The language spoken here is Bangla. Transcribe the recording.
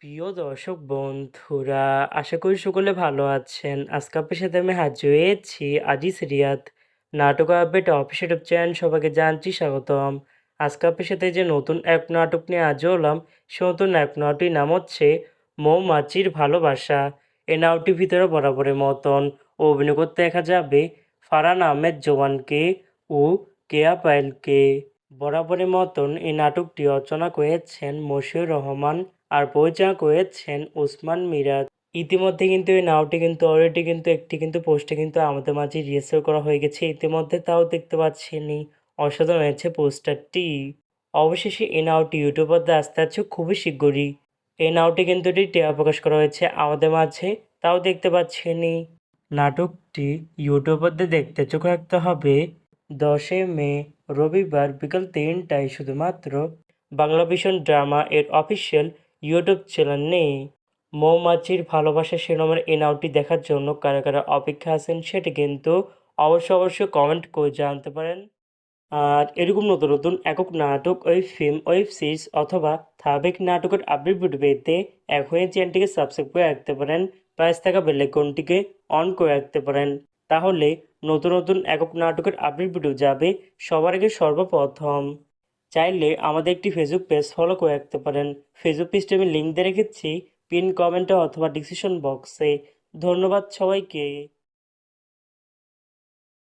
প্রিয় দর্শক বন্ধুরা, আশা করি সকলে ভালো আছেন। আজকে আপনার সাথে আমি হাজির হয়েছি আজিজ রিয়াদ নাটক আপডেট অফিসিয়াল ইউটিউব চ্যানেল। সবাইকে জানছি স্বাগতম। আজকে আপনার সাথে যে নতুন এক নাটক নিয়ে হাজির হলাম, সে নতুন এক নাটকটির নাম হচ্ছে মৌমাছির ভালোবাসা। এই নাটকটির ভিতরে বরাবরের মতন অভিনয় করতে দেখা যাবে ফারহান আহমেদ জোয়ানকে ও কেয়া পায়েলকে। বরাবরের মতন এই নাটকটি রচনা করেছেন মশিউর রহমান আর পরিচালনা করেছেন ওসমান মিরাজ। ইতিমধ্যে কিন্তু এই নাটকটি কিন্তু অলরেডি কিন্তু একটি কিন্তু পোস্টে কিন্তু আমাদের মাঝে রিহার্সাল করা হয়ে গেছে ইতিমধ্যে, তাও দেখতে পাচ্ছেনই। অসাধারণ হয়েছে পোস্টারটি। অবশেষে এই নাটকটি ইউটিউবারদের আসতে আছে খুবই শীঘ্রই। এই নাটকটি কিন্তু এটি টিআর প্রকাশ করা হয়েছে আমাদের মাঝে, তাও দেখতে পাচ্ছেনই। নাটকটি ইউটিউবারদের দেখতে চোখ রাখতে হবে 10 মে রবিবার বিকাল 3টায় শুধুমাত্র বাংলা ভিশন ড্রামা এর অফিসিয়াল ইউটিউব চ্যানেলে। মৌমাছির ভালোবাসা শিরোনামের এই নাটকটি দেখার জন্য কারা কারা অপেক্ষা আছেন সেটি কিন্তু অবশ্যই কমেন্ট করে জানতে পারেন। আর এরকম নতুন নতুন একক নাটক, ওয়েব ফিল্ম, ওয়েব সিরিজ অথবা ধারাবাহিক নাটকের আপডেট ভিডিও পেতে এখনই চ্যানেলটিকে সাবস্ক্রাইব করে রাখতে পারেন, পাশে থাকা বেল আইকনটিকে অন করে রাখতে পারেন। তাহলে নতুন নতুন একক নাটকের আপডেট ভিডিও যাবে সবার আগে সর্বপ্রথম। চাইলে আমাদের একটি ফেসবুক পেজ ফলো করে রাখতে পারেন। ফেসবুক পেজটি আমি লিঙ্ক দিয়ে রেখেছি পিন কমেন্টে অথবা ডিসক্রিপশন বক্সে। ধন্যবাদ সবাইকে।